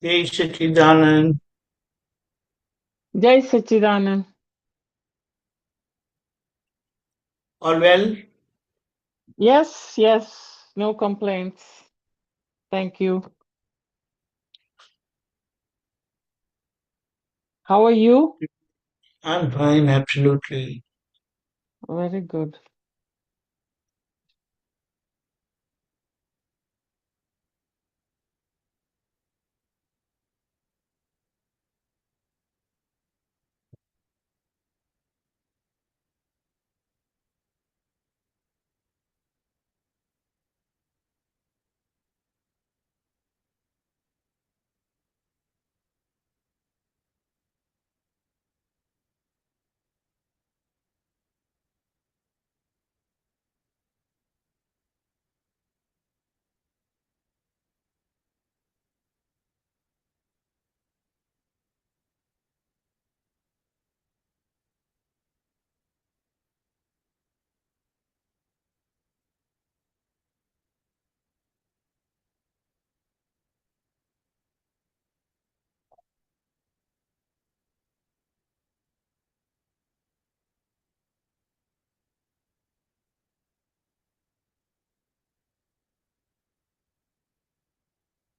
Jai Sachidanand. Jai Sachidanand. All well? Yes, no complaints. Thank you. How are you? I'm fine, absolutely. Very good.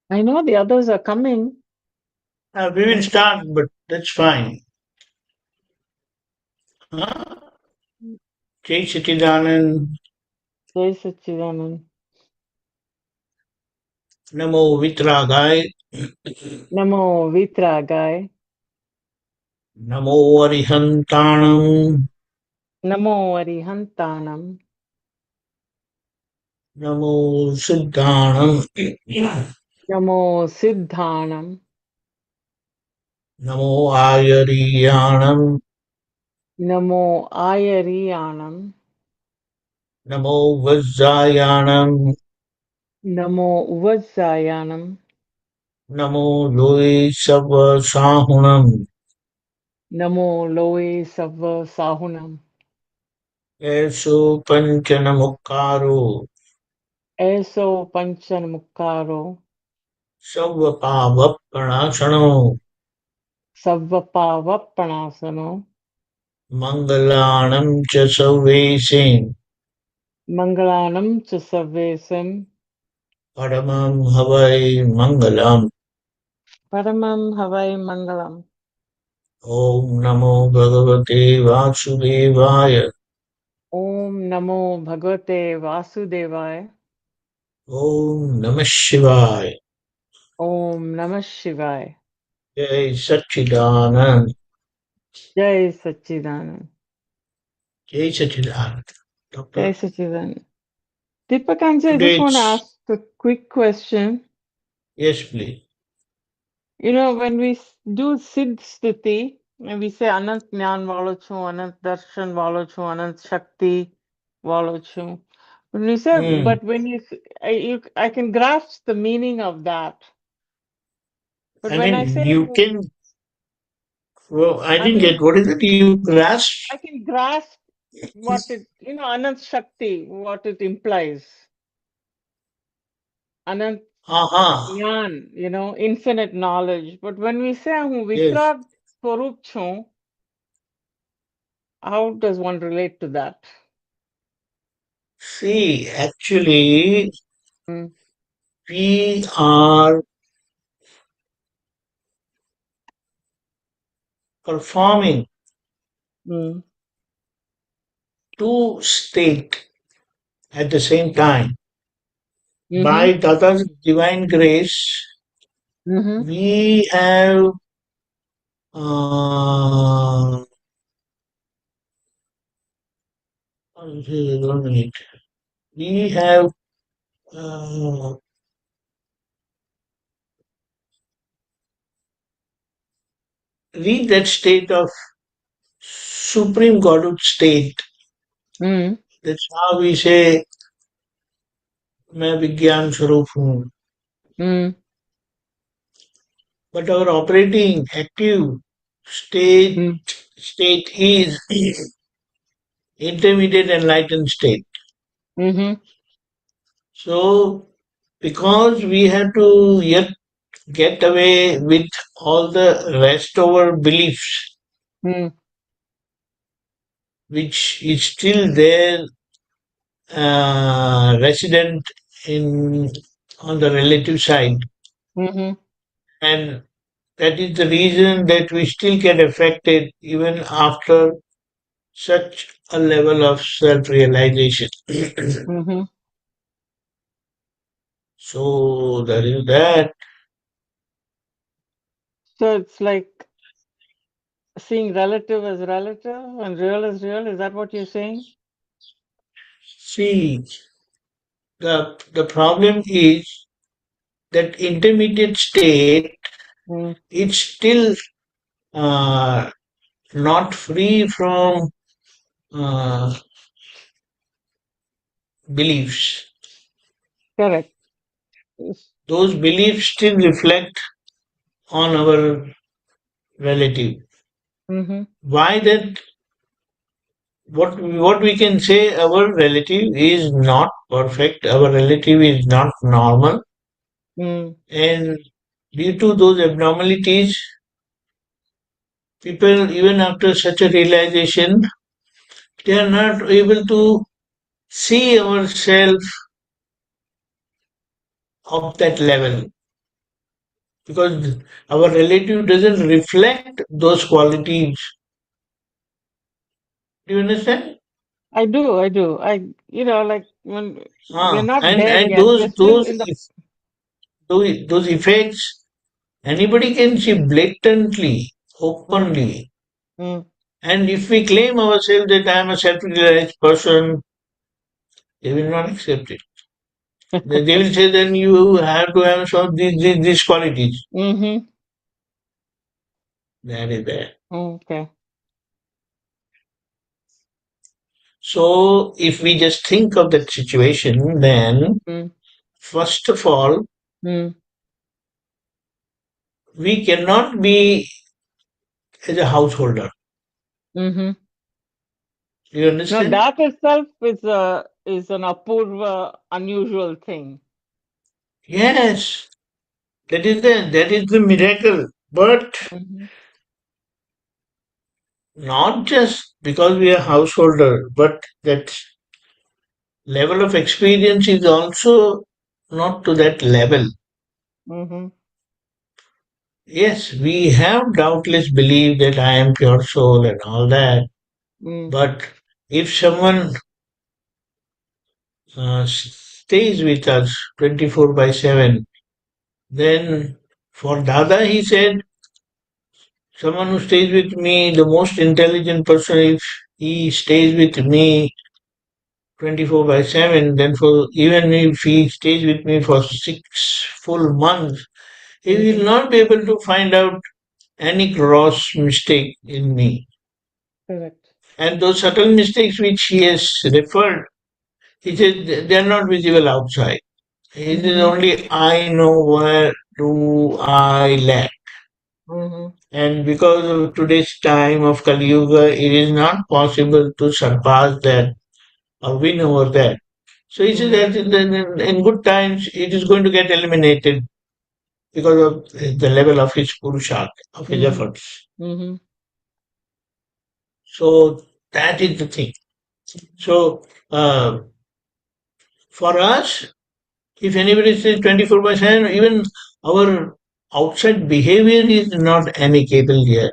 I know the others are coming. We will start, but that's fine. Jai Sachidanand. Jai Sachidanand. Namo Vitragai. Namo Vitragai. Namo Arihantanam. Namo Arihantanam. Namo Siddhanam. Namo Siddhanam. Namo Ayariyanam. Namo Ayariyanam. Namo Vajjayanam. Namo Vajjayanam. Namo Loe Sahunam. Namo Loe Sava Sahunam. Eso Panchanamukkaro. Eso Panchanamukaro. Savvapavapranasano. Savvapavappanasano. Mangalanam cha Savvesim. Mangalanam cha Savvesam. Paramam Havai Mangalam. Paramam Havai Mangalam. Om Namo Bhagavate Vasudevaya. Om Namo Bhagavate Vasudevaya. Om Namah Shivaya. Om Namah Shivaya. Jai Sachidanand. Jai Sachidanand. Jai Sachidanand. Jai Doctor, Sachidanand. Deepakanji, I just today want to it's... ask a quick question. Yes, please. You know, when we do Siddh Sthiti, and we say Anant Jnan Valo Chu, Anant Darshan Valo Chu, Anant Shakti Valo Chu. When we say, but when I can grasp the meaning of that. But I when I mean, say, you can... Well, I I didn't mean, get... What is it you grasp? I can grasp what it, Anant Shakti, what it implies. Anant Aha. Jnan, infinite knowledge. But when we say Yes. Vikrag Swarup Chu, how does one relate to that? See, actually, Mm, we are performing mm, two states at the same time. mm-hmm, By Dada's divine grace, mm-hmm, we have uh, 1 minute. We have reached that state of supreme Godhood state. mm, That's how we say, मैं विज्ञान स्वरूप हूँ. mm, But our operating active state mm, state is intermediate enlightened state. mm-hmm, So because we have to yet get away with all the rest of our beliefs, which is still there, resident in on the relative side, and that is the reason that we still get affected even after such a level of self-realization. So that is that. So it's like seeing relative as relative and real as real. Is that what you're saying? See, the problem is that intermediate state, it's still uh, not free from uh, beliefs. Correct. Yes. Those beliefs still reflect on our relative. Why that? What we can say, our relative is not perfect. Our relative is not normal, and due to those abnormalities, people, even after such a realization, they are not able to see ourselves of that level, because our relative doesn't reflect those qualities. Do you understand? I do. Like when we're not there And yet, we're still in the. those effects, anybody can see blatantly, openly. And if we claim ourselves that I am a self-realized person, they will not accept it. They will say then you have to have some of these qualities. That is there. Okay. So if we just think of that situation, then first of all, we cannot be as a householder. Mm-hmm. Do you understand? No, that itself is an apurva, unusual thing. Yes, that is the miracle. But not just because we are householder, but that level of experience is also not to that level. Yes, we have doubtless believed that I am pure soul and all that. But if someone stays with us 24/7, then for Dada, he said, someone who stays with me, the most intelligent person, if he stays with me 24/7, then for even if he stays with me for 6 full months, he will not be able to find out any gross mistake in me. Correct. And those subtle mistakes which he has referred, he said they are not visible outside. It is only I know where do I lack. And because of today's time of Kali Yuga, it is not possible to surpass that or win over that. So he said that in good times it is going to get eliminated because of the level of his Purusharth, of his efforts. So that is the thing. So for us, if anybody says 24/7, even our outside behavior is not amicable yet.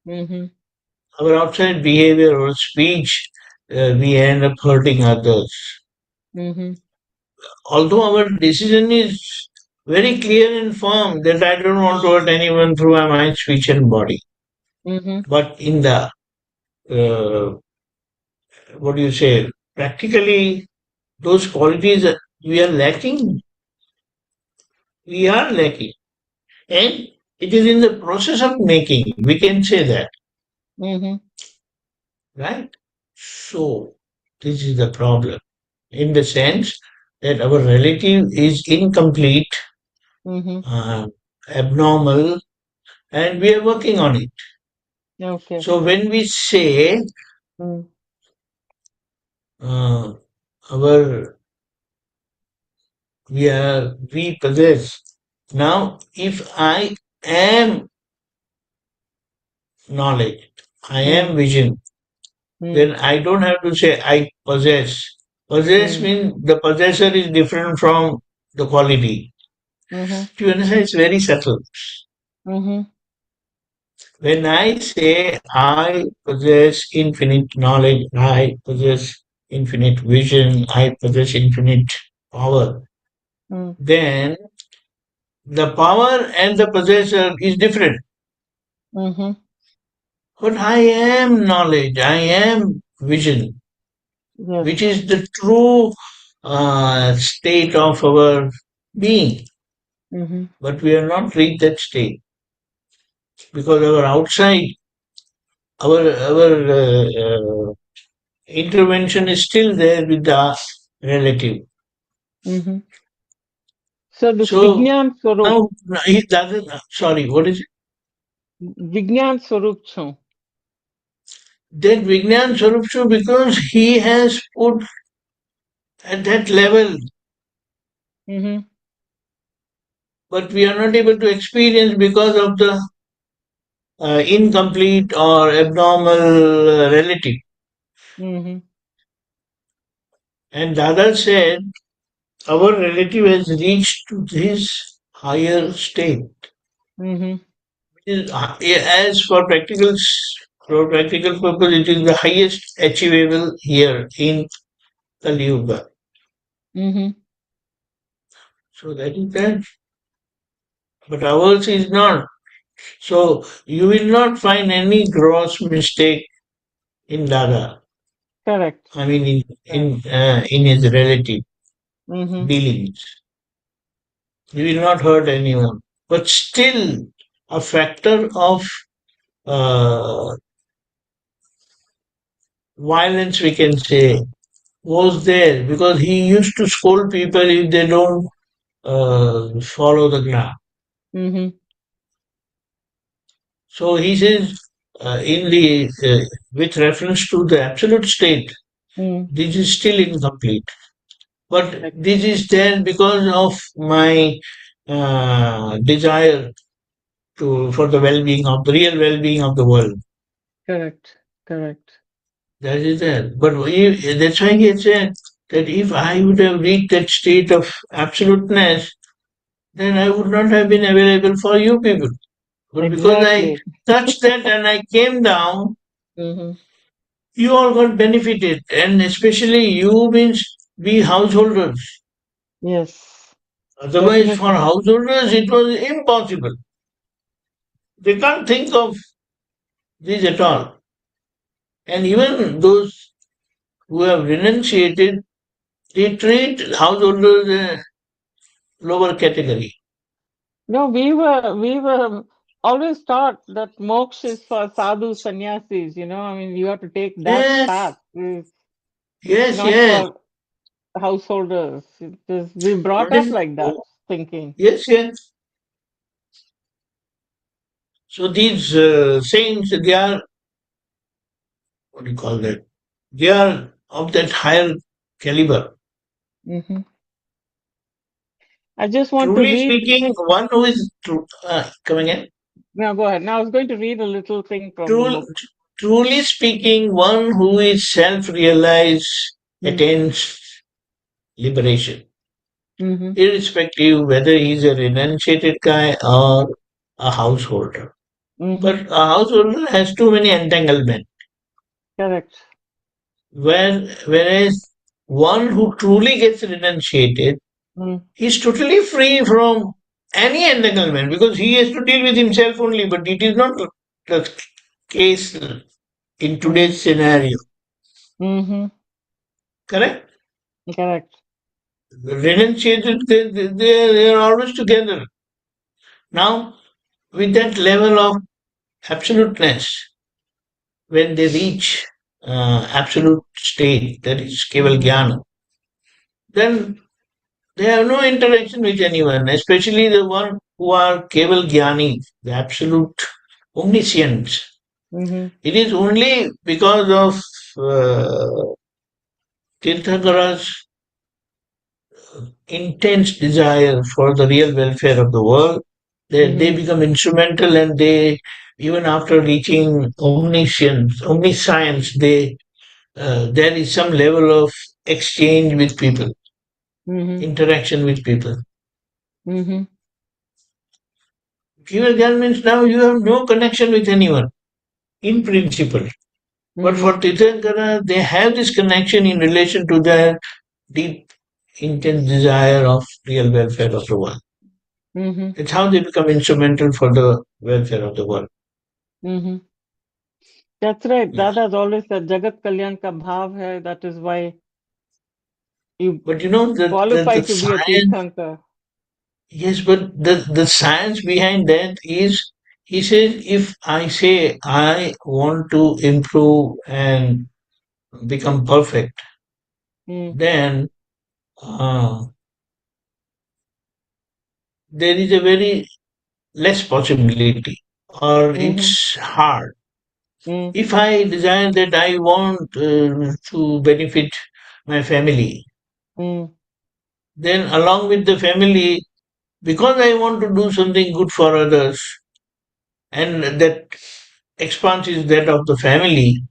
Our outside behavior or speech, we end up hurting others. Although our decision is very clear and firm that I don't want to hurt anyone through my mind, speech, and body. But in the, what do you say, practically, those qualities we are lacking. We are lacking. And it is in the process of making, we can say that. Right? So, this is the problem. In the sense that our relative is incomplete, abnormal, and we are working on it. Okay. So when we say our we possess Now, if I am knowledge, I am vision, then I don't have to say I possess. Possess means the possessor is different from the quality. Mm-hmm. Do you understand? It's very subtle. Mm-hmm. When I say I possess infinite knowledge, I possess infinite vision, I possess infinite power, then the power and the possessor is different. Mm-hmm. But I am knowledge, I am vision, Yes. which is the true state of our being. Mm-hmm. But we have not reached that state because our outside, our intervention is still there with the relative. Mm-hmm. So this So Vignan Swarup, now he doesn't. Sorry, what is it? Vignan Swarup chu. That Vignan Swarup because he has put at that level, Mm-hmm. but we are not able to experience because of the incomplete or abnormal relative. Mm-hmm. And Dada said our relative has reached to this higher state. Mm-hmm. As for practical purpose, it is the highest achievable here in Kali Yuga. Mm-hmm. So that is that. But ours is not. So you will not find any gross mistake in Dada. Correct. I mean, in his relative Mm-hmm. dealings, he will not hurt anyone. But still, a factor of uh, violence, we can say, was there because he used to scold people if they don't follow the gram. Mm-hmm. So he says in the with reference to the absolute state, this is still incomplete. But this is there because of my desire to for the well-being of the real well-being of the world. Correct. Correct. That is there. But that's why he said that if I would have reached that state of absoluteness, then I would not have been available for you people. But because I Exactly. touched that and I came down, Mm-hmm. you all got benefited. And especially you means we householders. Yes. Otherwise, for Definitely. householders, it was impossible. They can't think of this at all. And even those who have renunciated, they treat householders lower category. No, we were always taught that moksha is for sadhu sannyasis, you know. I mean, you have to take that Yes, path. It's yes, not yes. for householders. It is, we brought What up is? like that thinking. Yes, yes. So these saints, they are what do you call that? They are of that higher caliber. Hmm. I just want to Truly read. speaking, one who is coming in. Now, go ahead. Now, I was going to read a little thing from the True, book. truly speaking, one who is self-realized attains liberation, Mm-hmm. irrespective whether he's a renunciated guy or a householder. Mm-hmm. But a householder has too many entanglements. Correct. Whereas one who truly gets renunciated Mm. is totally free from any entanglement because he has to deal with himself only. But it is not the case in Mm. today's scenario. Mm-hmm. Correct? Correct. Renunciated, they are always together. Now, with that level of absoluteness, when they reach absolute state, that is Keval Mm-hmm. Jnana, then they have no interaction with anyone, especially the one who are Keval Jnani, the absolute omniscience. Mm-hmm. It is only because of Tirthakara's intense desire for the real welfare of the world. They become instrumental, and they, even after reaching omniscience, there is some level of exchange with people, interaction with people. Pure Gyan means now you have no connection with anyone, in principle. But for Tirthankara, they have this connection in relation to their deep, intense desire of real welfare of the world. It's how they become instrumental for the welfare of the world. That's right. Yeah. Dada's always said Jagat Kalyan ka bhav hai. That is why you But you know, qualify the to be a science, Tirthankar. yes, but the science behind that is, he says, if I say I want to improve and become perfect, then uh, there is a very less possibility, or it's hard. If I desire that I want to benefit my family, then along with the family, because I want to do something good for others, and that expanse is that of the family,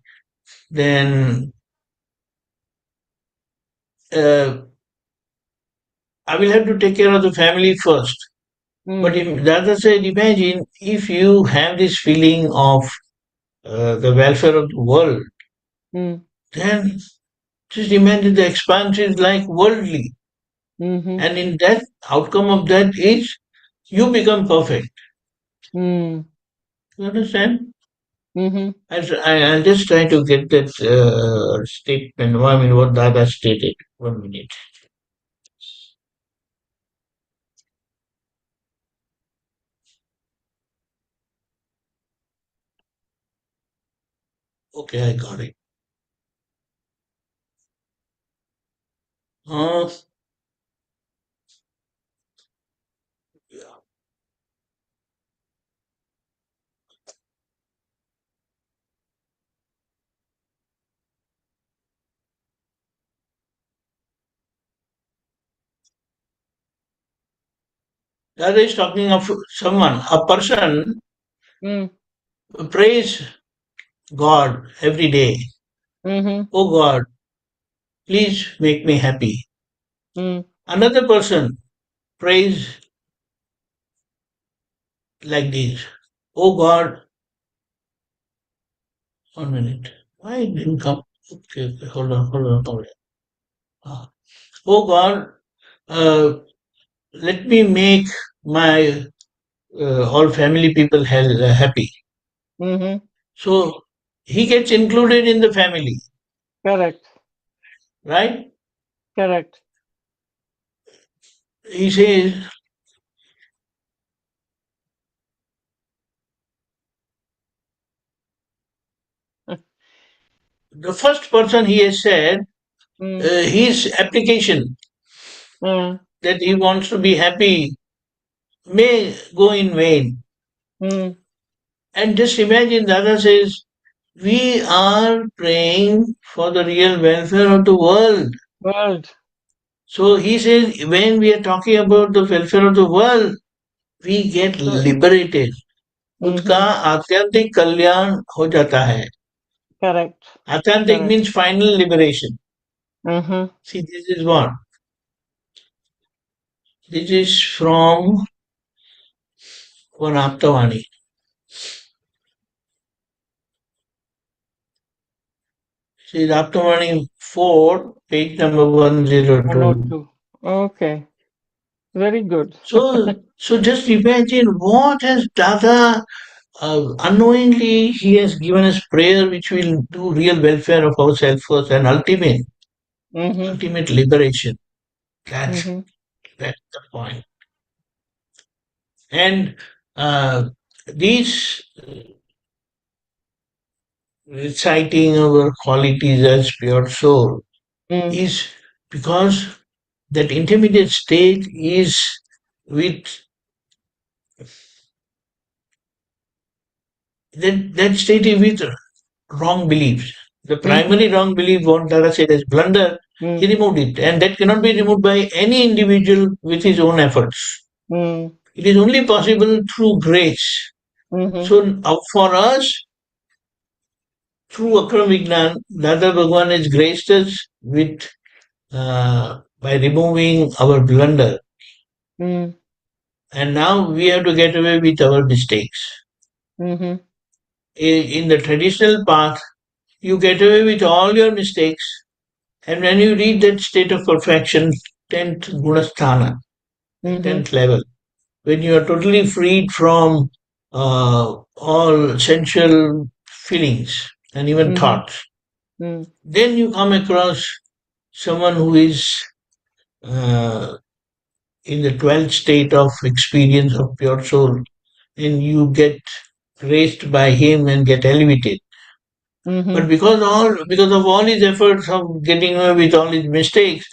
then uh, I will have to take care of the family first. But if, the other side, imagine if you have this feeling of the welfare of the world, then just imagine the expanse is like worldly. And in that, outcome of that is you become perfect. You understand? I'll just try to get that statement. I mean, what Dada stated. 1 minute. Okay, I got it. Uh, yeah. Dada is talking of someone, a person prays God every day. Oh God, please make me happy. Another person prays like this. Oh God, 1 minute. Why it didn't come? Okay, hold on, hold on. Oh God, uh, let me make my all family people happy. So he gets included in the family, Correct. right? Correct. He says, the first person he has said, his application that he wants to be happy may go in vain. And just imagine, Dada says, we are praying for the real welfare of the world. World. So he says, when we are talking about the welfare of the world, we get liberated. खुद का आत्यंतिक कल्याण हो जाता है. Correct. Atyantik means final liberation. See, this is what? This is from one Aptavani. See, Aptavani 4, page number 102. 102. Okay. Very good. So just imagine what has Dada unknowingly he has given us prayer which will do real welfare of ourselves first and ultimate liberation. That's the point. And these reciting our qualities as pure soul is because that intermediate state is with that state is with wrong beliefs. The primary wrong belief, what Dada said as blunder, He removed it, and that cannot be removed by any individual with his own efforts. It is only possible through grace. So, for us, through Akram Vignan, Dada Bhagwan has graced us with by removing our blunder. And now we have to get away with our mistakes. In the traditional path, you get away with all your mistakes, and when you reach that state of perfection, 10th gunasthana, 10th level, when you are totally freed from all sensual feelings and even thoughts, then you come across someone who is in the 12th state of experience of pure soul, and you get raised by him and get elevated. But because of all his efforts of getting away with all his mistakes,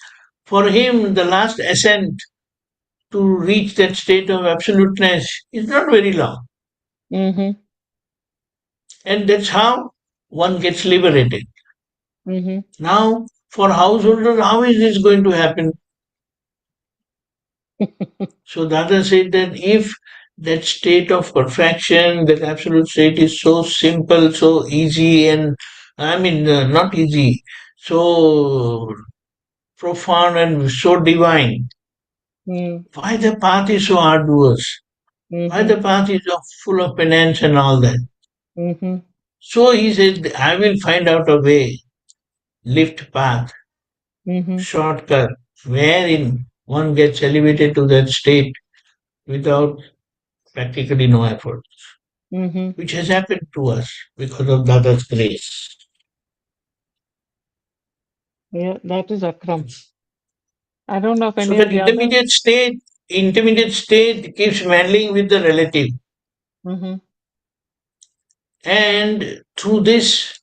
for him the last ascent to reach that state of absoluteness is not very long. And that's how one gets liberated. Now, for householders, how is this going to happen? So Dada said that if that state of perfection, that absolute state is so simple, so easy, and not easy, so profound and so divine, why the path is so arduous? Why the path is full of penance and all that? So he said, I will find out a way, lift path, shortcut, wherein one gets elevated to that state without practically no effort, which has happened to us because of Dada's grace. Yeah, that is Akram. I don't know if So any that of the others. intermediate state keeps meddling with the relative. And through this,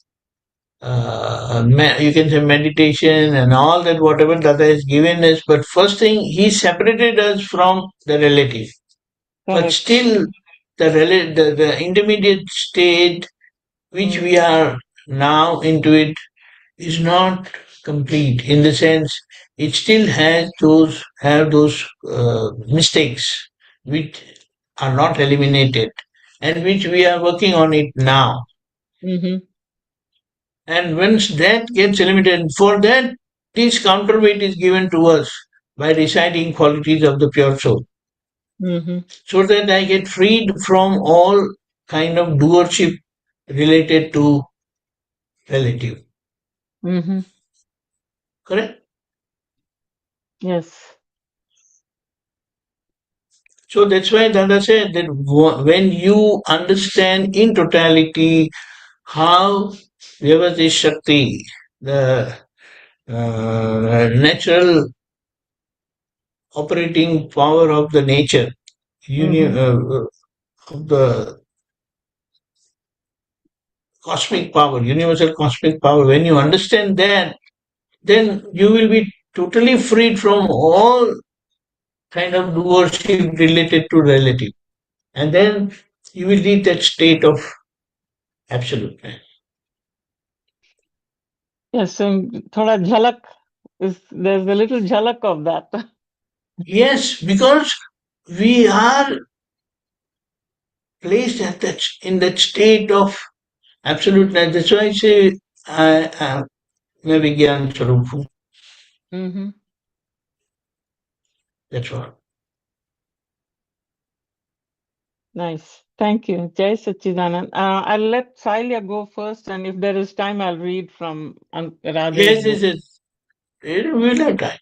you can say meditation and all that, whatever Dada has given us, but first thing, he separated us from the relative. But Correct. still, the intermediate state which we are now into it is not complete, in the sense it still has those mistakes which are not eliminated and which we are working on it now. And once that gets eliminated, for that this counterweight is given to us by reciting qualities of the pure soul, so that I get freed from all kind of doership related to relative. Correct? Yes. So that's why Dada said that when you understand in totality how Vyavasthit Shakti, the natural operating power of the nature, of the cosmic power, universal cosmic power, when you understand that, then you will be totally freed from all kind of doership related to relative. And then you will reach that state of absoluteness. Yes, thoda jhalak there's a little jhalak of that. Yes, because we are placed at in that state of absoluteness. That's why I say I am Vigyan Sarupu. That's all. Nice. Thank you. Jai Sachidanand. I'll let Sailia go first, and if there is time, I'll read from Radhe's book. Yes. We'll have time.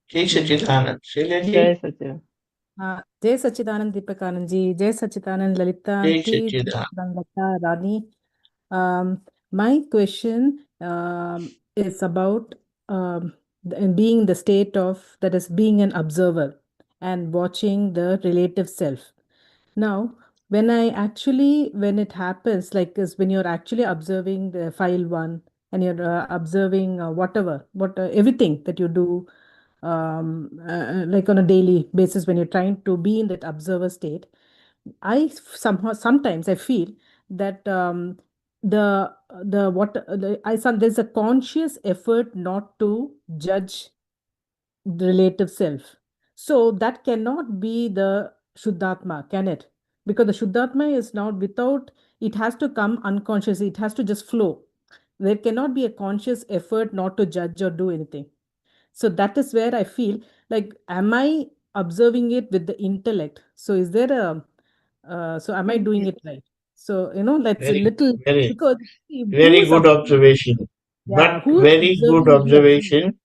Jai Sachidanand. Jai Sachidanand. Jai Sachidanand Deepakanandji, Jai Sachidanand Lalita Aunty, Jai Sachidanand Rani. My question is about being the state of, that is, being an observer and watching the relative self. Now, when it happens, like is when you're actually observing the file one and you're observing everything that you do, like on a daily basis, when you're trying to be in that observer state, sometimes I feel that there's a conscious effort not to judge the relative self. So that cannot be the Shuddhatma, can it? Because the Shuddhatma is not without, it has to come unconsciously, it has to just flow. There cannot be a conscious effort not to judge or do anything. So that is where I feel like, am I observing it with the intellect? So is there so am I doing it right? So, that's a Very, little, very, because who very is good observing? observation. Yeah, But who is very good observing the observer? observation.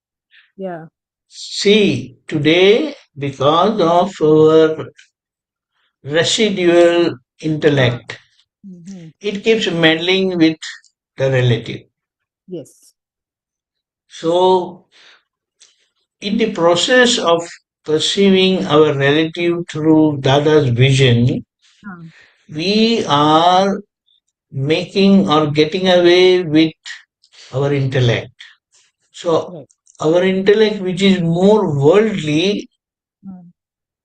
Yeah. See, today, because of our residual Ah. intellect, Mm-hmm. it keeps meddling with the relative. Yes. So, in the process of perceiving our relative through Dada's vision, Ah. we are making or getting away with our intellect. So, Right. our intellect, which is more worldly Mm.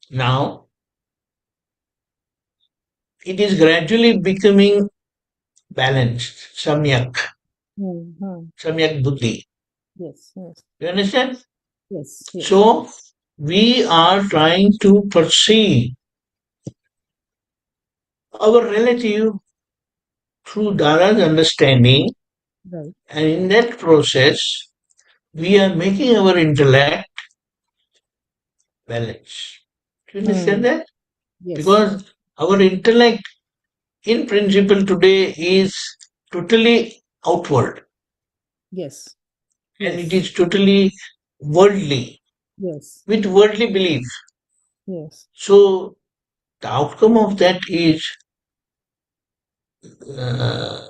now, it is gradually becoming balanced, Mm-hmm. samyak buddhi. Yes. Yes. You understand? Yes. Yes. So, we are trying to perceive our relative through Dada's understanding, Right. and in that process, we are making our intellect balanced. Do you understand that? Yes. Because our intellect, in principle, today is totally outward Yes. and it Yes. is totally worldly, Yes. with worldly belief. Yes. So, the outcome of that is uh,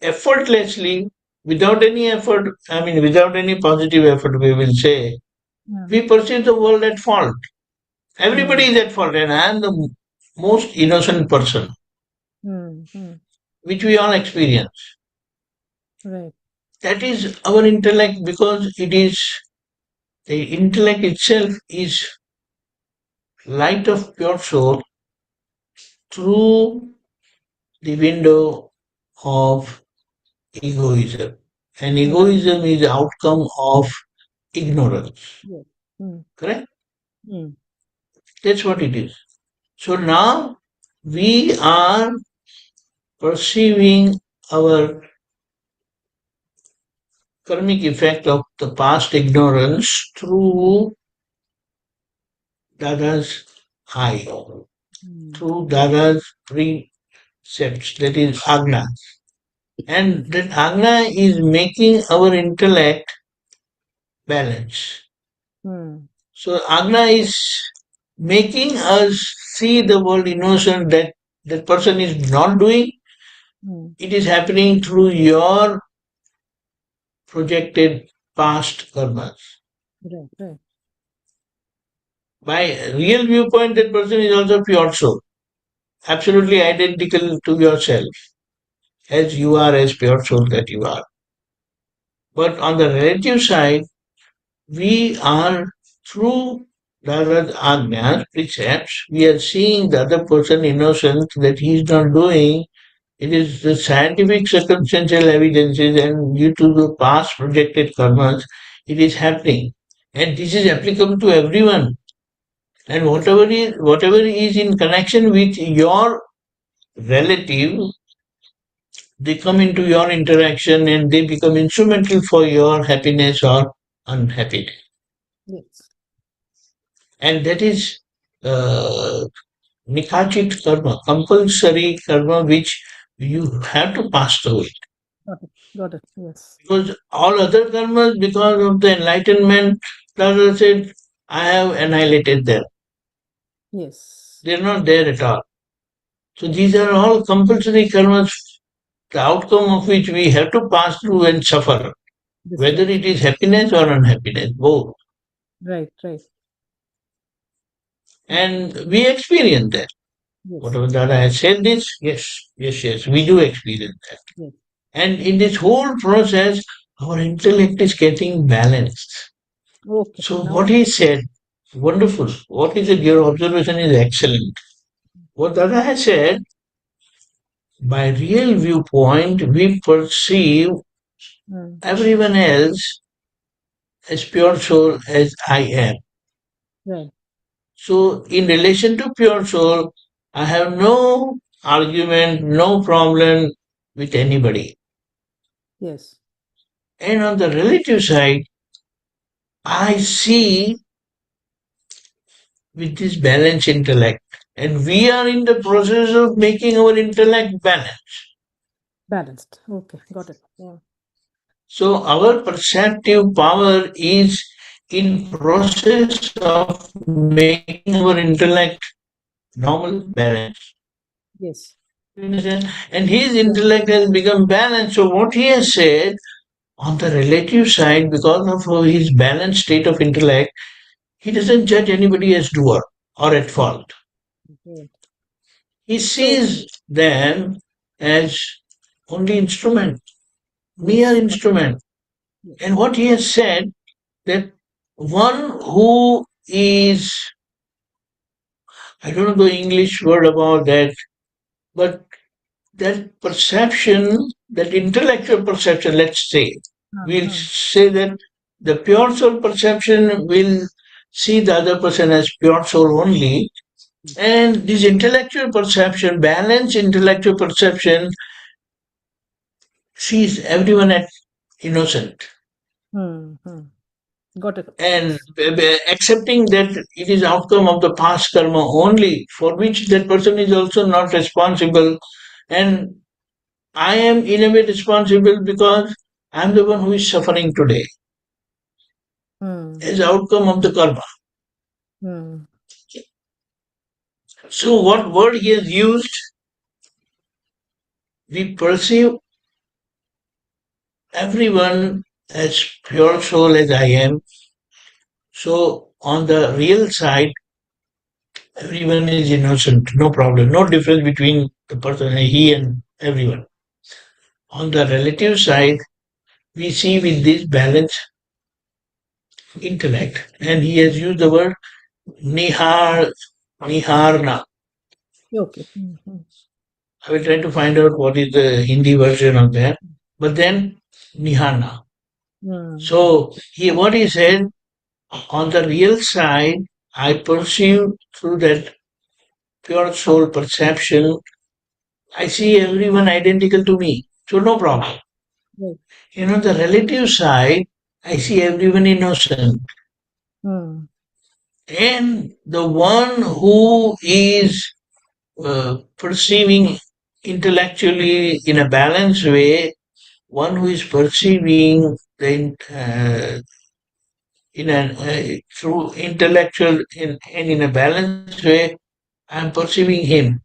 effortlessly, without any effort, without any positive effort, we will say, Yeah. we perceive the world at fault. Everybody is at fault, and I am the most innocent person, Mm-hmm. which we all experience. Right. That is our intellect, because it is the intellect itself is light of pure soul through the window of egoism. And egoism is the outcome of ignorance. Yes. Mm. Correct? Mm. That's what it is. So now we are perceiving our karmic effect of the past ignorance through Dada's eye, Mm. through Dada's precepts, that is Agna. And that Agna is making our intellect balance. Mm. So Agna is making us see the world innocent, that that person is not doing. Mm. It is happening through your projected past karmas. Right. Right. By real viewpoint, that person is also pure soul, absolutely identical to yourself, as you are, as pure soul that you are. But on the relative side, we are, through Dada's Agnya, precepts, we are seeing the other person innocent, that he is not doing. It is the scientific circumstantial evidences, and due to the past projected karmas, it is happening. And this is applicable to everyone. And whatever is in connection with your relative, they come into your interaction and they become instrumental for your happiness or unhappiness. Yes. And that is uh, nikachit karma, compulsory karma, which you have to pass through it. Got it. Got it. Yes. Because all other karmas, because of the enlightenment, Dada said, I have annihilated them. Yes. They are not there at all. So these are all compulsory karmas, the outcome of which we have to pass through and suffer, whether Discharge. it is happiness or unhappiness, both. Right. Right. And we experience that. Yes. Whatever Dada has said this, yes, we do experience that. Yes. And in this whole process, our intellect is getting balanced. Okay. So Now. what he said, Wonderful. What is it? Your observation is excellent. What Dada has said, by real viewpoint, we perceive everyone else as pure soul as I am. Right. So, in relation to pure soul, I have no argument, no problem with anybody. Yes. And on the relative side, I see with this balanced intellect. And we are in the process of making our intellect balanced. Balanced. Okay, got it. Yeah. So our perceptive power is in process of making our intellect normal, balanced. Yes. You understand? And his intellect has become balanced. So what he has said on the relative side, because of his balanced state of intellect, he doesn't judge anybody as doer or at fault. Right. He sees them as only instrument, mere instrument. And what he has said, that one who is, I don't know the English word about that, but that perception, that intellectual perception, let's say, we'll say that the pure soul perception will see the other person as pure soul only. And this intellectual perception, balanced intellectual perception, sees everyone as innocent. Got it. And accepting that it is outcome of the past karma only, for which that person is also not responsible. And I am in a way responsible because I am the one who is suffering today as outcome of the karma. So what word he has used? We perceive everyone as pure soul as I am. So on the real side, everyone is innocent, no problem, no difference between the person, he and everyone. On the relative side, we see with this balanced intellect, and he has used the word niharna. Okay. I will try to find out what is the Hindi version of that, but then niharna. So what he said, on the real side, I perceive through that pure soul perception, I see everyone identical to me. So no problem. You know, the relative side, I see everyone innocent. And the one who is perceiving intellectually in a balanced way, one who is perceiving through intellectual and in a balanced way, I'm perceiving him.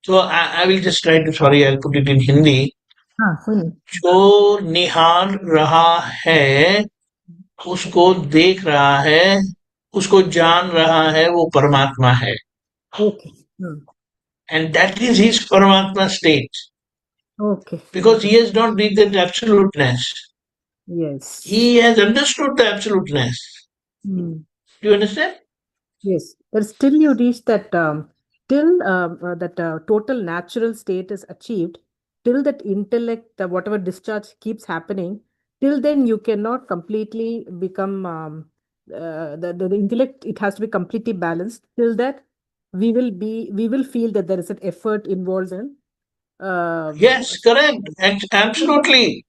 So I will just try to, sorry, I'll put it in Hindi. जो निहार रहा है, उसको देख रहा है, उसको जान रहा है, वो परमात्मा है. Okay. And that is his Paramatma state. Okay. Because he has not reached that absoluteness. Yes. He has understood the absoluteness. Do you understand? Yes. But still you reach that till that total natural state is achieved, till that intellect, whatever discharge keeps happening, till then you cannot completely become the intellect, it has to be completely balanced. Till that we will feel that there is an effort involved in Yes, correct. Absolutely.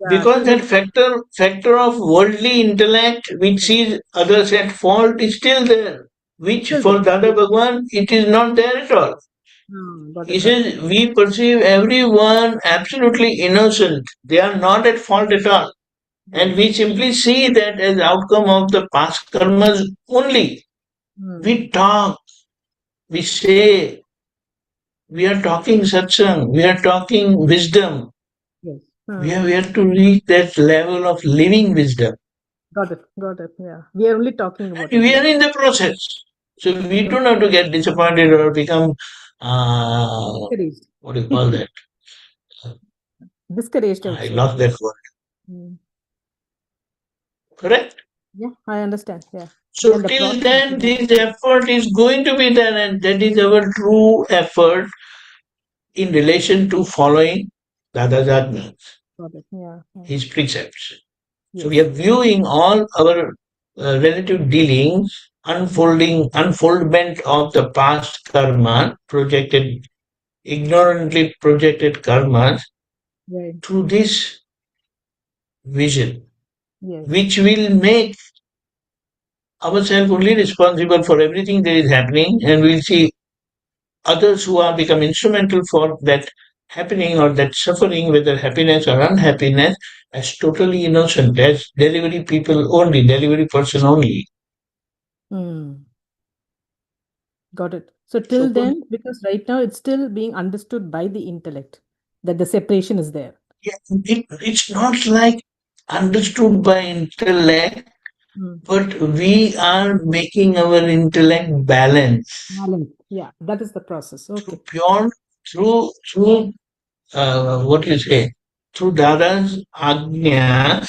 yeah, Because till that factor of worldly intellect which sees others at fault is still there. Which Still for there. Dada Bhagwan, it is not there at all. Got He it. says we perceive everyone absolutely innocent. They are not at fault at all. And we simply see that as outcome of the past karmas only. We talk, we say, we are talking satsang, we are talking wisdom. Yes. We have to reach that level of living wisdom. Got it. Got it. Yeah. We are only talking about And we it. are in the process. So we don't have to get disappointed or become, Discouraged. what do you call that? Discouraged, I say. lost that word. Correct? Yeah, I understand. Yeah. So And the till process. then, this effort is going to be there, and that is our true effort in relation to following Dada's ajnas, Got it. Yeah. his precepts. So we Yes. are viewing all our relative dealings, unfoldment of the past karma, ignorantly projected karmas, Right. through this vision, Yes. which will make ourselves only responsible for everything that is happening, and we'll see others who are become instrumental for that happening or that suffering, whether happiness or unhappiness, as totally innocent, as delivery people only, delivery person only. Got it. So till then, because right now it's still being understood by the intellect that the separation is there. Yeah, it's not like understood by intellect, but we are making our intellect balance. Yeah, that is the process. Okay. Through what you say, through Dada's ajnas,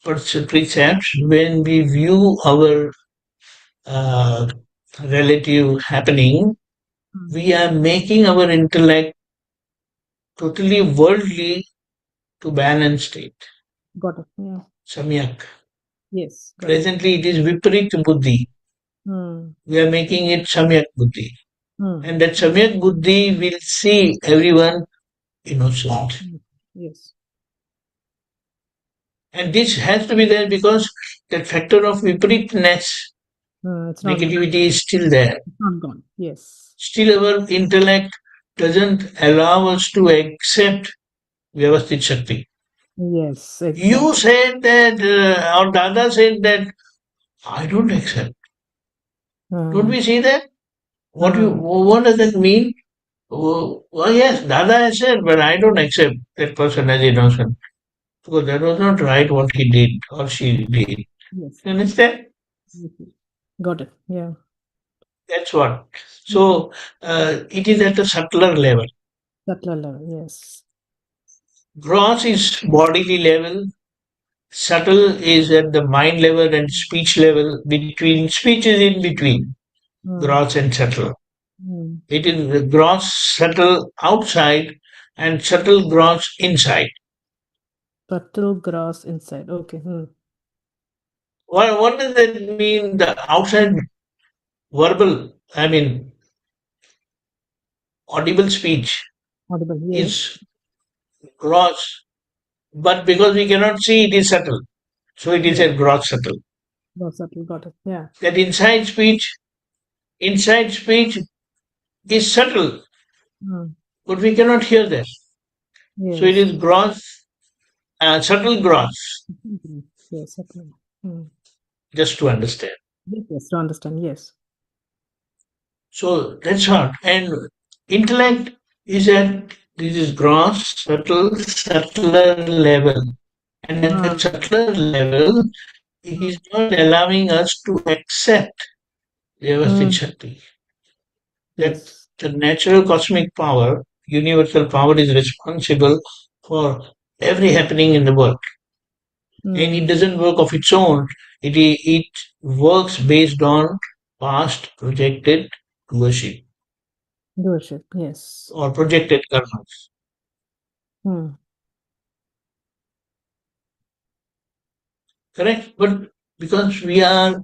precepts, when we view our relative happening, we are making our intellect totally worldly to balanced state. Got it. Yeah. Samyak. Yes. Presently, it is Viparit Buddhi. We are making it Samyak Buddhi. And that Samyak Buddhi will see everyone innocent. Yes. And this has to be there because that factor of Viparitness, negativity is still there. It's not gone. Yes. Still, our intellect doesn't allow us to accept Vyavasthit Shakti. Yes, exactly. You said that, or Dada said that, I don't accept. Don't we see that? What does that mean? Oh, well, yes, Dada has said, but I don't accept that person as innocent. Because that was not right what he did or she did. Yes. You understand? Got it. Yeah. That's what. So it is at a subtler level. Subtler level, yes. Gross is bodily level. Subtle is at the mind level and speech level. Between speech is in between gross and subtle. It is the gross, subtle outside and subtle, gross inside. Subtle, gross inside. Okay. What does that mean? The outside verbal, I mean, audible speech is gross, but because we cannot see, it is subtle. So it is a gross subtle. Gross subtle, got it. Yeah. That inside speech is subtle, but we cannot hear that. So it is gross, subtle gross. Yes, subtle. Just to understand. Yes, to understand, yes. So that's what. And intellect is at this is gross, subtler level. And at that subtler level, it is not allowing us to accept Vyavasthit Shakti. That the natural cosmic power, universal power, is responsible for every happening in the world. And it doesn't work of its own. It works based on past projected worship. Worship, yes. Or projected karmas. Correct? But because we are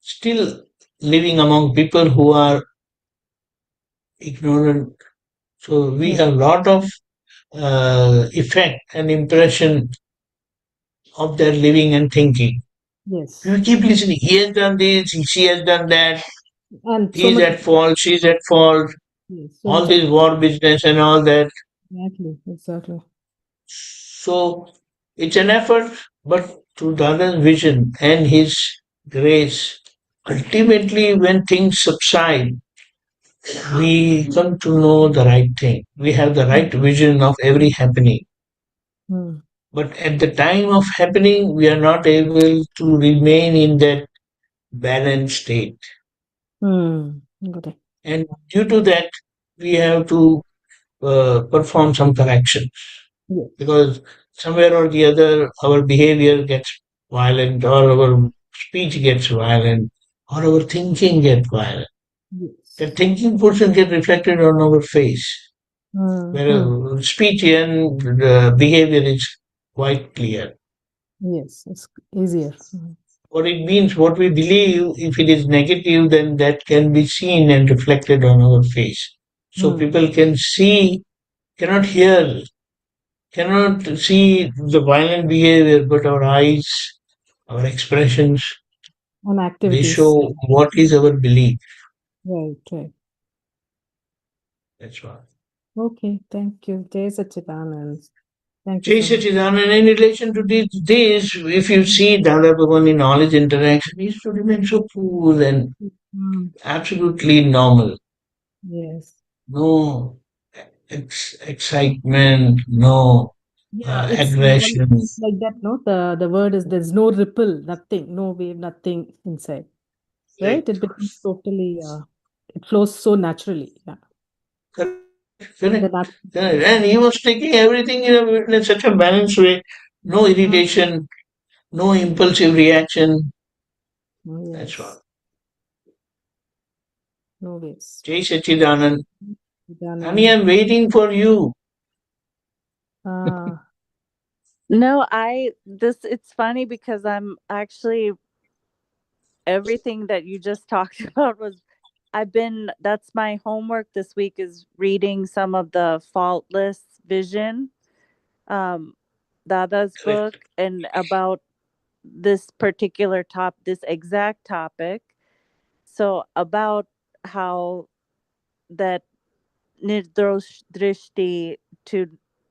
still living among people who are ignorant, so we have a lot of effect and impression of their living and thinking. Yes. We keep listening. He has done this, she has done that. And He's at fault, she's at fault. Yes, all this war business and all that. Exactly. So it's an effort, but through Dada's vision and his grace, ultimately when things subside, we come to know the right thing. We have the right vision of every happening. But at the time of happening, we are not able to remain in that balanced state. And due to that, we have to perform some corrections. Because somewhere or the other, our behavior gets violent, or our speech gets violent, or our thinking gets violent. Yes. The thinking portion gets reflected on our face, whereas speech and behavior is quite clear. Yes, it's easier. What it means, what we believe, if it is negative, then that can be seen and reflected on our face. So people can see, cannot hear, cannot see the violent behavior, but our eyes, our expressions, And they activities. show what is our belief. Right, right. That's why. Okay, thank you. Jai Sachidanand. Thank Jai you so much. Sachidanand, in relation to this, if you see Dada Bhagwan in knowledge interaction, he used to remain so cool and absolutely normal. Yes. No excitement, no Yeah, it's aggression. like that, no? The word is there's no ripple, nothing, no wave, nothing inside. Right? It becomes totally it flows so naturally. Yeah. Correct, The correct, nat- correct. And he was taking everything in such a balanced way. No irritation, no impulsive reaction. That's all. Yes. No waves. Jai Sachidanand. Honey, Sachidanand. I'm waiting for you. Ah, No, it's funny because I'm actually everything that you just talked about that's my homework this week is reading some of the Faultless Vision, Dada's Correct. book, and about this exact topic. So about how that nirdrosh drishti, to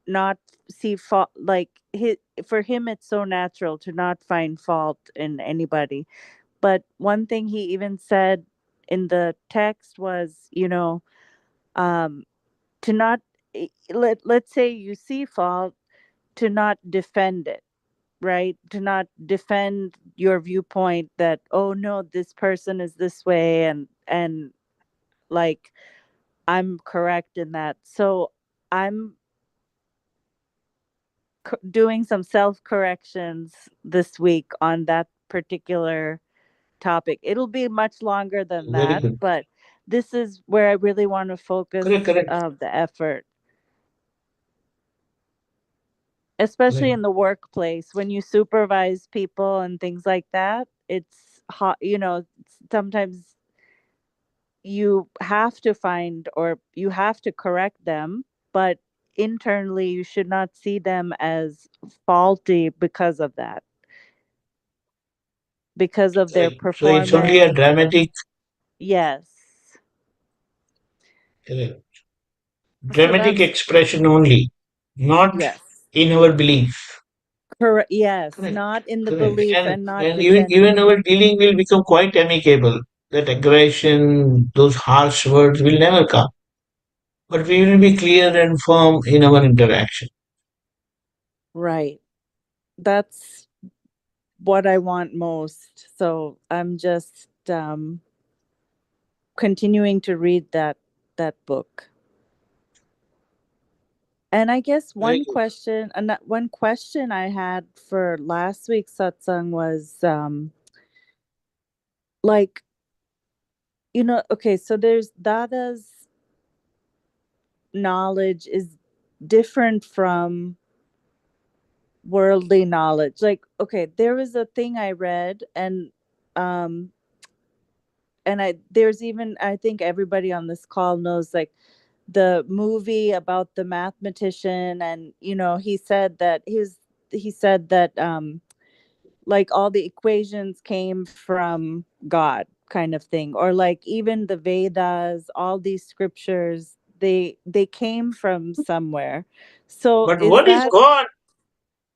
not see fault, like for him it's so natural to not find fault in anybody. But one thing he even said in the text was, um to not let's say you see fault, to not defend it, right? To not defend your viewpoint that, oh no, this person is this way, and like I'm correct in that. So I'm doing some self corrections this week on that particular topic. It'll be much longer than Very that, good. but this is where I really want to focus Correct, correct, the effort, especially correct. in the workplace when you supervise people and things like that. It's hot, sometimes you have to find or you have to correct them, but internally you should not see them as faulty because of that, because of their Correct. So it's only a performance. dramatic, Yes. correct, So dramatic that's expression only, not yes. in our belief. Correct. Yes, Correct, not in the correct. belief And and not and even defending. our dealing will become quite amicable. That aggression, those harsh words will never come. But we will be clear and firm in our interaction. Right. That's what I want most. So I'm just continuing to read that book. And I guess Very good. one question I had for last week's satsang was like, okay, so there's Dada's knowledge is different from worldly knowledge. Like, okay, there was a thing I read, um there's even, I think everybody on this call knows, like, the movie about the mathematician, and he said that like all the equations came from God, kind of thing, or like even the Vedas, all these scriptures, they came from somewhere. So But is what is that God?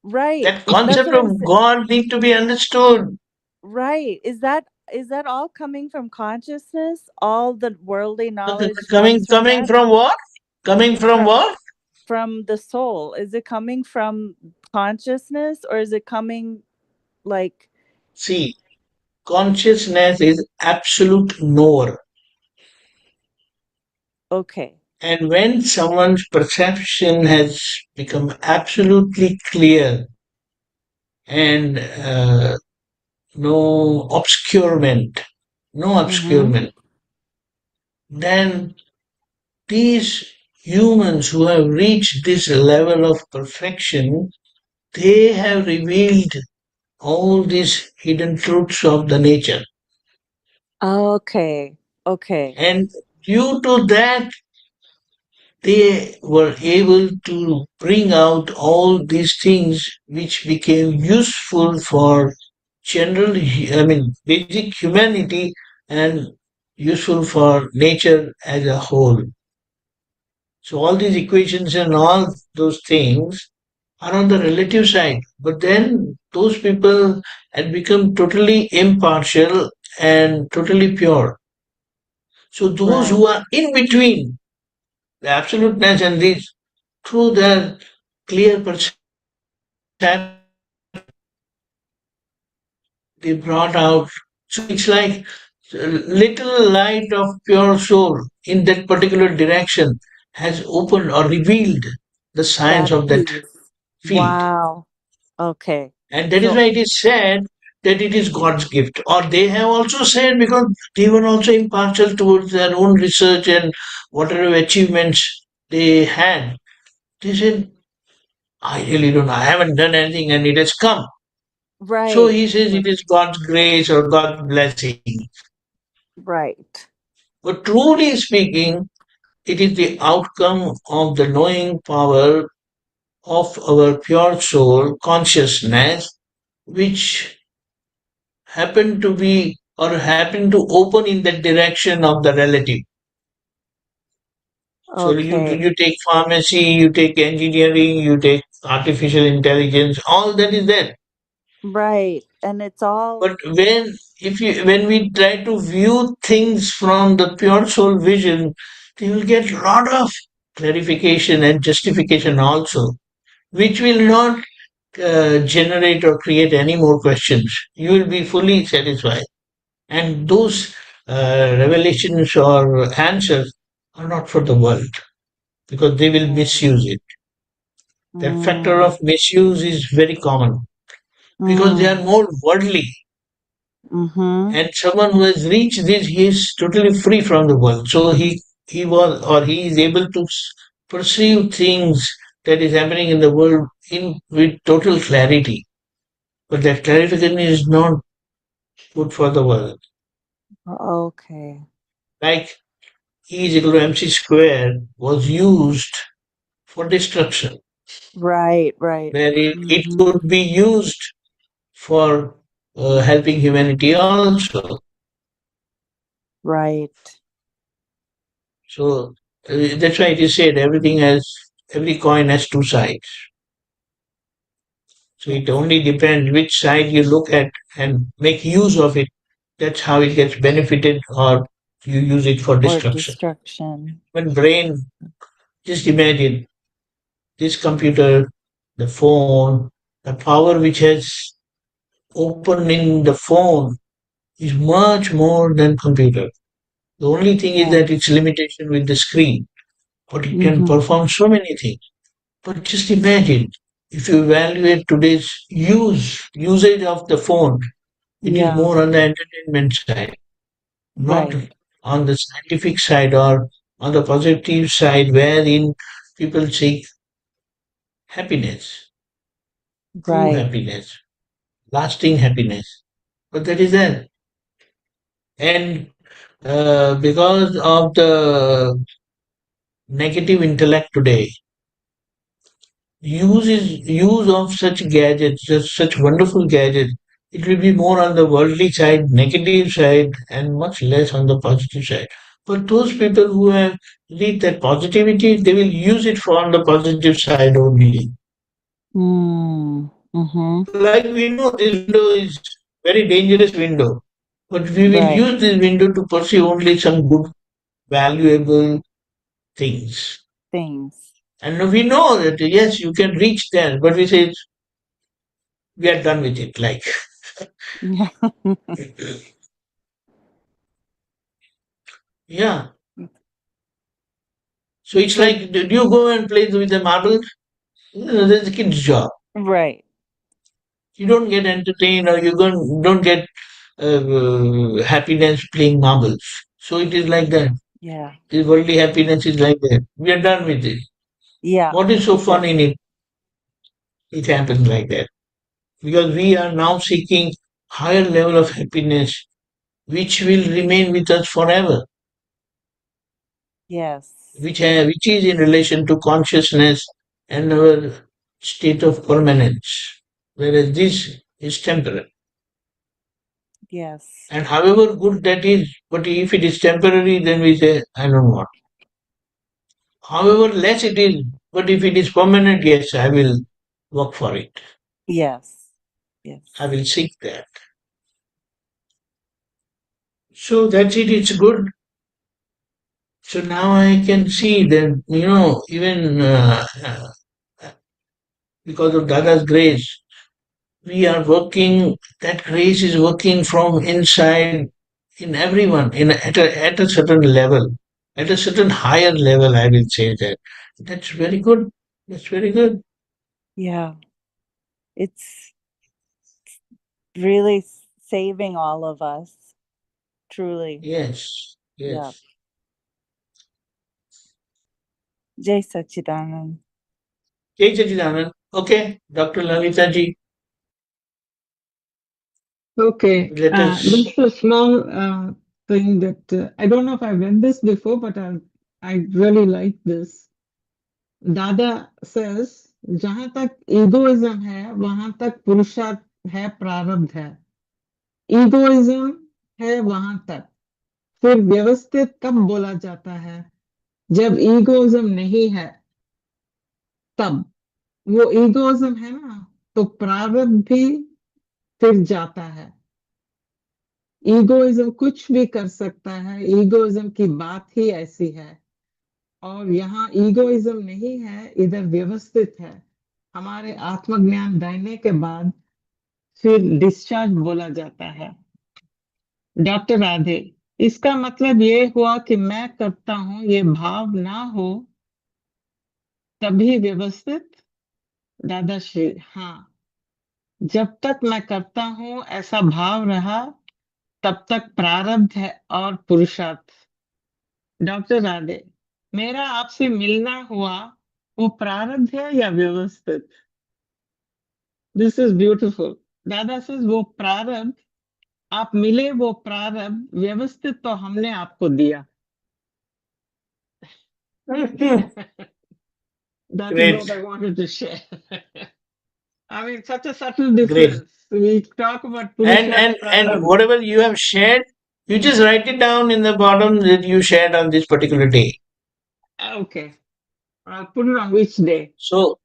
right? That That's concept what I'm of saying. God need to be understood. Right. Is that all coming from consciousness? All the worldly knowledge Coming comes from coming that? from what? Coming from From what? from the soul. Is it coming from consciousness, or is it coming like, See, consciousness is absolute knower. okay. And when someone's perception has become absolutely clear, and no obscurement, then these humans who have reached this level of perfection, they have revealed all these hidden truths of the nature. Okay. And due to that, they were able to bring out all these things which became useful for basic humanity and useful for nature as a whole. So all these equations and all those things are on the relative side. But then those people had become totally impartial and totally pure. So those who are in between the absoluteness and this, through their clear perception, they brought out. So it's like a little light of pure soul in that particular direction has opened or revealed the science of that field. Wow. Okay. And that is why it is said that it is God's gift. Or they have also said, because they were also impartial towards their own research and whatever achievements they had, they said, I really don't know, I haven't done anything and it has come. Right. So he says it is God's grace or God's blessing. Right. But truly speaking, it is the outcome of the knowing power of our pure soul consciousness, which happened to be or happened to open in the direction of the relative. So you take pharmacy, you take engineering, you take artificial intelligence, all that is there. Right. And it's all. But when we try to view things from the pure soul vision, you will get a lot of clarification and justification also, which will not generate or create any more questions. You will be fully satisfied. And those revelations or answers are not for the world because they will misuse it. That factor of misuse is very common because they are more worldly. And someone who has reached this, he is totally free from the world. So he is able to perceive things that is happening in the world with total clarity. But that clarification is not good for the world. Okay. Like E is equal to MC squared was used for destruction. Right. Where it could be used for helping humanity also. Right. So that's why it is said every coin has two sides. So it only depends which side you look at and make use of it. That's how it gets benefited or you use it for destruction. When brain, just imagine this computer, the phone, the power which has opened in the phone is much more than computer. The only thing is that its limitation with the screen, but it can perform so many things. But just imagine if you evaluate today's usage of the phone, it is more on the entertainment side, not on the scientific side or on the positive side, wherein people seek happiness, true happiness, lasting happiness. But that is there. And because of the negative intellect today, use of such gadgets, such wonderful gadgets, it will be more on the worldly side, negative side, and much less on the positive side. But those people who have read that positivity, they will use it for on the positive side only. Like we know this window is very dangerous window, but we will use this window to pursue only some good, valuable things. And we know that yes, you can reach there, but we say we are done with it. Like yeah. So it's like, do you go and play with the marble? That's a kid's job. Right. You don't get entertained or you don't get happiness playing marbles. So it is like that. Yeah. The worldly happiness is like that. We are done with it. Yeah. What is so fun in it? It happens like that. Because we are now seeking higher level of happiness which will remain with us forever, Yes. which is in relation to consciousness and our state of permanence, whereas this is temporary. Yes. And however good that is, but if it is temporary, then we say, I don't want. However less it is, but if it is permanent, yes, I will work for it. Yes. Yes. I will seek that. So that's it, it's good. So now I can see that, even because of Dada's grace, we are working, that grace is working from inside in everyone, at a certain level, at a certain higher level, I will say that. That's very good. That's very good. Yeah. It's really saving all of us. Truly. Yes, Yeah. yes. Jai Sachidanand. Jai Sachidanand. Okay, Dr. Lalita ji, Okay, let us. this is a small thing that I don't know if I've read this before, but I really like this. Dada says, जहां तक egoism है, वहां तक पुरुषार्थ है, प्रारब्ध है. Egoism है वहां तक. फिर व्यवस्थित कब बोला जाता है? जब egoism नहीं है, तब. वो egoism है ना, तो प्रारब्ध भी फिर जाता है. ईगोइज्म कुछ भी कर सकता है, ईगोइज्म की बात ही ऐसी है. और यहाँ ईगोइज्म नहीं है, इधर व्यवस्थित है. हमारे आत्मज्ञान देने के बाद फिर डिस्चार्ज बोला जाता है. डॉक्टर राधे, इसका मतलब ये हुआ कि मैं करता हूं, ये भाव ना हो तभी व्यवस्थित. दादाश्री, हाँ, जब तक मैं करता हूं ऐसा भाव रहा, तब तक प्रारब्ध है और पुरुषार्थ. डॉक्टर राधे, मेरा आपसे मिलना हुआ, वो प्रारब्ध है या व्यवस्थित? This is beautiful. दादा से वो प्रारब्ध, आप मिले, वो प्रारब्ध व्यवस्थित तो हमने आपको दिया. That is Great, what I wanted to share. I mean, such a subtle great. difference. We talk about Purusharth And Prarabdha. whatever you have shared, you just write it down in the bottom that you shared on this particular day. Okay, I'll put it on which day. So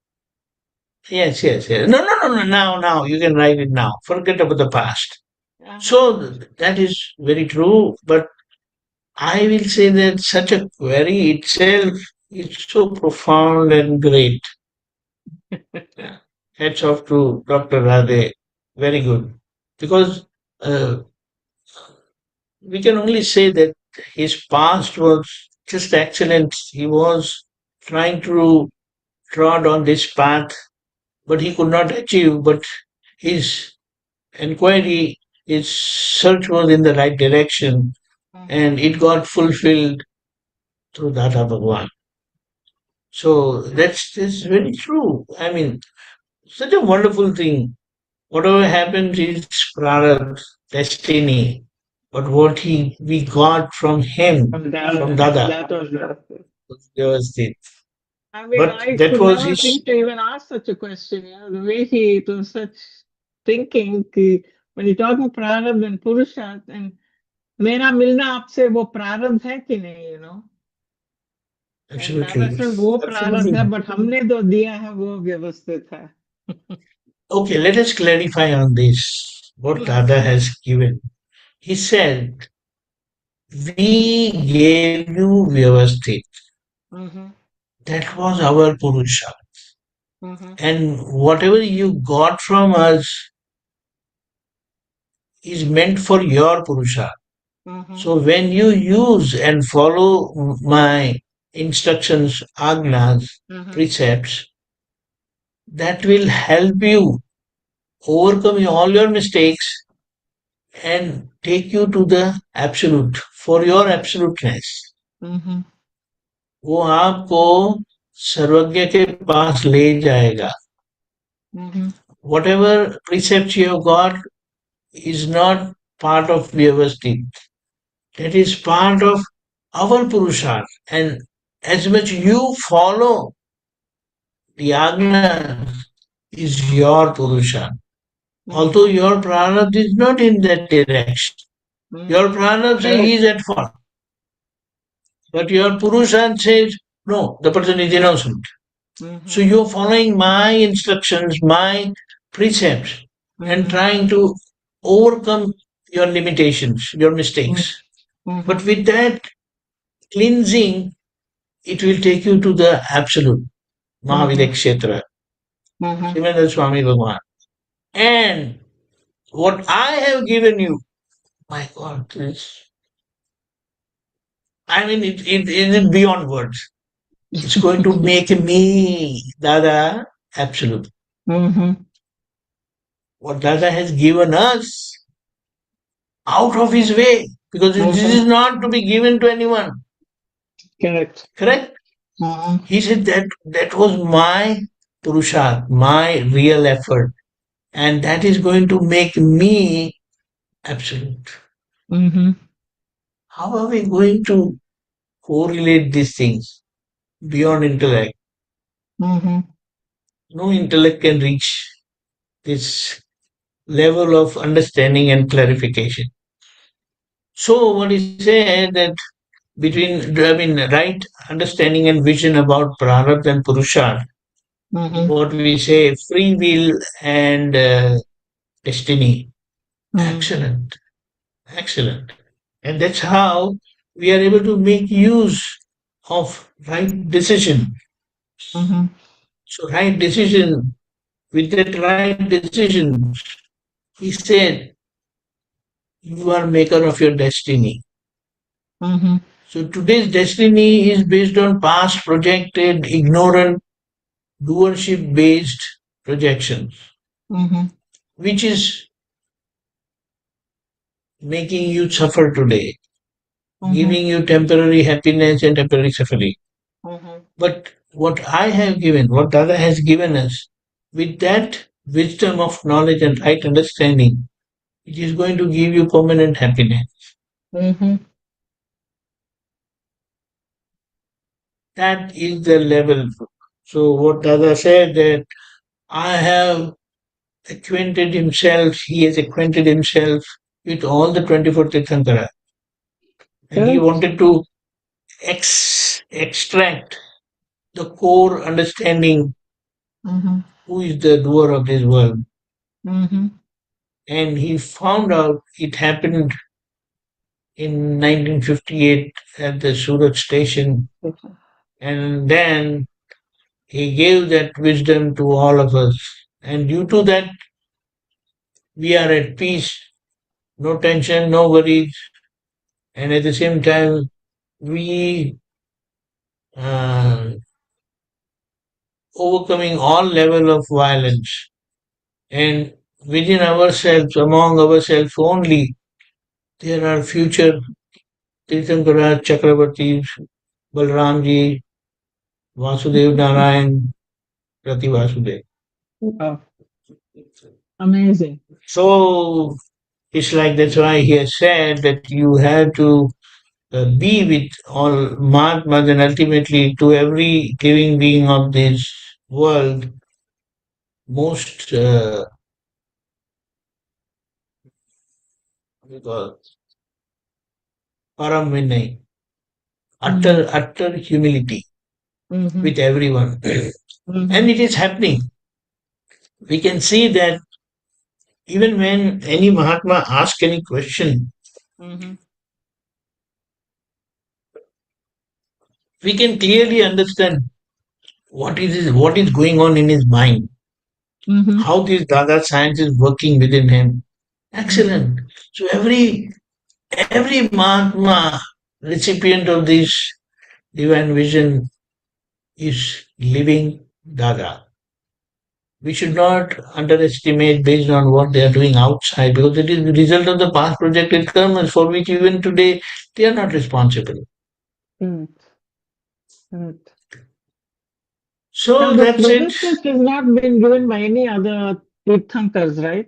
yes, yes, yes. No. Now you can write it now. Forget about the past. So that is very true. But I will say that such a query itself is so profound and great. Yeah. Hats off to Dr. Radhe. Very good. Because we can only say that his past was just excellent. He was trying to trod on this path, but he could not achieve. But his inquiry, his search was in the right direction, and it got fulfilled through Dada Bhagwan. So that's very true. I mean, such a wonderful thing. Whatever happens is prarabdha, destiny. But what we got from him, from Dada, That was was Vyavasthit. I mean, But I that could was never his. think to even ask such a question. You know, the way it was such thinking कि when you talk about प्रारब्ध and पुरुषार्थ, and मेरा मिलना आपसे वो प्रारब्ध है कि नहीं, you know? And दादा Absolutely. says वो प्रारब्ध Absolutely. है, but हमने जो दिया है वो व्यवस्थित है. Okay, let us clarify on this. What Dada has given. He said, we gave you Vyavasthit. That was our Purusha. And whatever you got from us is meant for your Purusha. So when you use and follow my instructions, agnas, precepts, that will help you overcome all your mistakes and take you to the absolute, for your absoluteness. वो आपको सर्वज्ञ के पास ले जाएगा. Whatever precepts you have got is not part of Vyavasthit. That is part of our Purusharth. And as much you follow the Agna is your Purusharth. Although your Prarabdha is not in that direction. Your Prarabdha says he is at fault. But your Purusharth says, no, the person is innocent. So you're following my instructions, my precepts, and trying to overcome your limitations, your mistakes. But with that cleansing, it will take you to the absolute, Mahavidya Kshetra, Srimad Swami Bhagwan. And what I have given you, my God, it is beyond words. It's going to make me, Dada, absolute. What Dada has given us out of his way, because this is not to be given to anyone. Correct. He said that was my Purusharth, my real effort, and that is going to make me absolute. How are we going to correlate these things beyond intellect? No intellect can reach this level of understanding and clarification. So what he said that between right understanding and vision about Prarabdha and Purusharth, what we say free will and destiny. Excellent. And that's how we are able to make use of right decision. So right decision, with that right decision, he said, you are maker of your destiny. So today's destiny is based on past projected, ignorant, doership-based projections, which is making you suffer today, giving you temporary happiness and temporary suffering. But what I have given, what Dada has given us, with that wisdom of knowledge and right understanding, it is going to give you permanent happiness. That is the level. So what Dada said that I have acquainted himself, he has acquainted himself with all the 24 Tirthankara. And he wanted to extract the core understanding who is the doer of this world. And he found out it happened in 1958 at the Surat station. And then he gave that wisdom to all of us. And due to that, we are at peace, no tension, no worries. And at the same time, we overcoming all level of violence. And within ourselves, among ourselves only, there are future Tirthankara, Chakravartis, Balramji, Vasudev Narayan, Rati Vasudev. Wow. Amazing. So it's like that's why he has said that you have to be with all Mahatmas and ultimately to every living being of this world most Param Vinay, utter humility with everyone. And it is happening. We can see that even when any Mahatma asks any question, we can clearly understand what is going on in his mind, how this Dada science is working within him. Excellent. So every Mahatma recipient of this divine vision is living Dada. we should not underestimate based on what they are doing outside, because it is the result of the past projected karmas for which even today they are not responsible. So that's it. Vyavasthit has not been given by any other Tirthankars, right?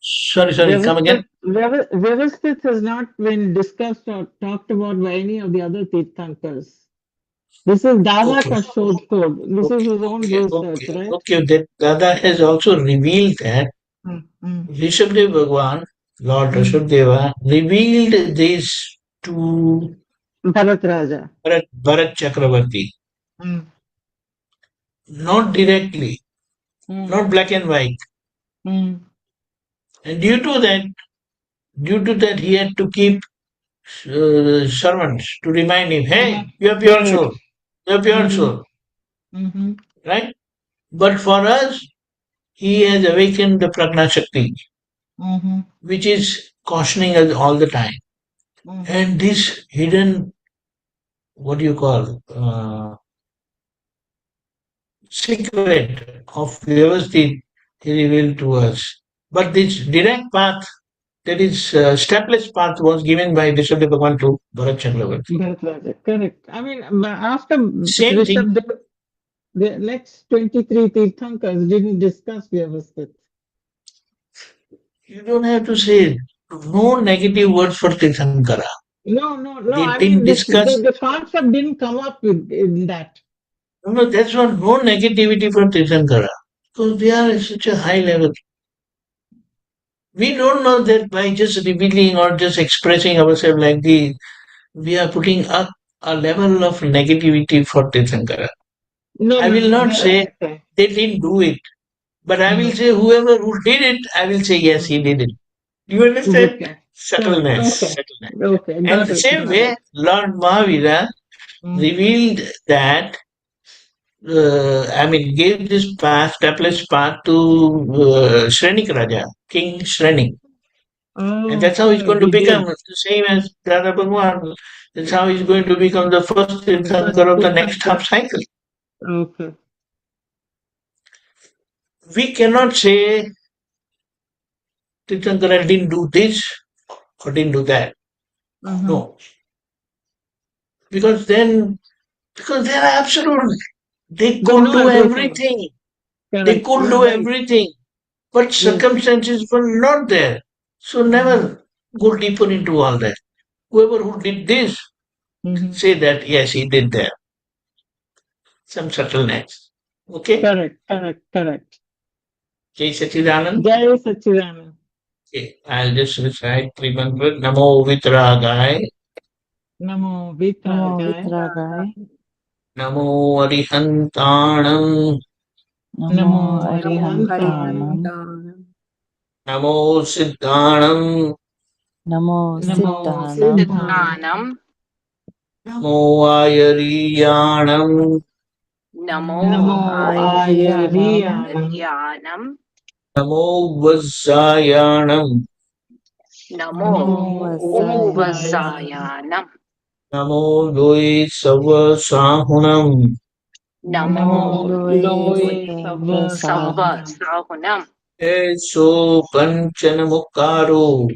Sorry, come again. Vyavasthit has not been discussed or talked about by any of the other Tirthankars. This is Dada Okay. ka shod code. This is his own research, right? Okay, that Dada has also revealed that Rishabdev Bhagwan, Lord Rishabdeva, revealed this to Bharat Raja. Bharat Chakravarti. Not directly, not black and white. And due to that, he had to keep servants to remind him, hey, you are pure soul, you are pure soul. Right? But for us, he has awakened the Prajna Shakti, which is cautioning us all the time. And this hidden, what do you call, secret of Vyavasthit, he revealed to us. But this direct path, that is stepless path, was given by Rishabdev Bhagwan to Bharat Chakravarti. Correct. I mean, after Same thing. Rishabdev, the next 23 Tirthankars didn't discuss Vyavasthit. You don't have to say no negative words for Tirthankara. No. They I didn't mean, discuss. the concept didn't come up in that. No, that's not no negativity for Tirthankara, because they are at such a high level. We don't know that by just revealing or just expressing ourselves like this, we are putting up a level of negativity for Tirthankara. I will not say they didn't do it, but I will say whoever who did it, I will say yes, he did it. Do you understand? Okay. Subtleness. Okay. And the same way, Lord Mahavira revealed that, gave this path, stepless path to Shrenik Raja, King Shrenik. And that's how he's going to become the same as Dada Bhagwan. That's how he's going to become the first Tirthankar of the next half cycle. Okay. We cannot say Tirthankara didn't do this or didn't do that. No. Because they are absolute. They could do everything. They could do everything. But circumstances were not there. So never go deeper into all that. Whoever who did this, say that, yes, he did that. Some subtleness. Okay? Correct. Jai Sachidanand. Jai Sachidanand. Okay, I'll just recite 3 mantras. Namo Vitragai. Namo Vitragai. Namo Arihantanam. Namo Arihantanam. Namo Siddhanam. Namo Siddhanam. Namo Ayariyanam. Namo Ayariyanam. Namo Vajjayanam. Namo Vajjayanam. Namo Loi Savasahunam. Namo Savasahunam. Eso Panchanamukaro.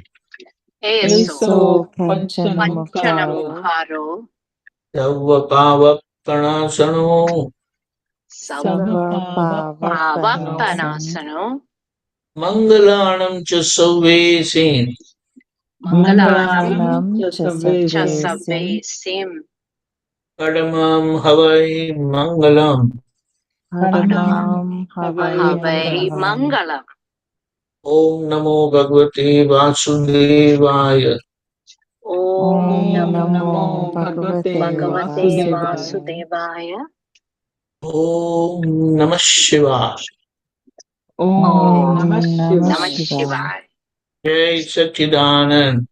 Eso Panchanamukaro. Savapavakanasano. Savapavakanasano. Mangalanam cha Savesim. Mangalanam cha Savesim. Padamam Havai Mangalam. Havai Mangalam. Om Namo Bhagavate Vasudevaya. Om Namo Bhagavate Vasudevaya. Om Namah Shivaya. Om Namah Shivaya. Jai Sachidanand.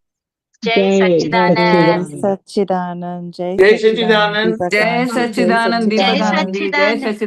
Jai Sachidanand. Sachidanand. Jai Sachidanand. Jai Sachidanand Deepakanandji. Jai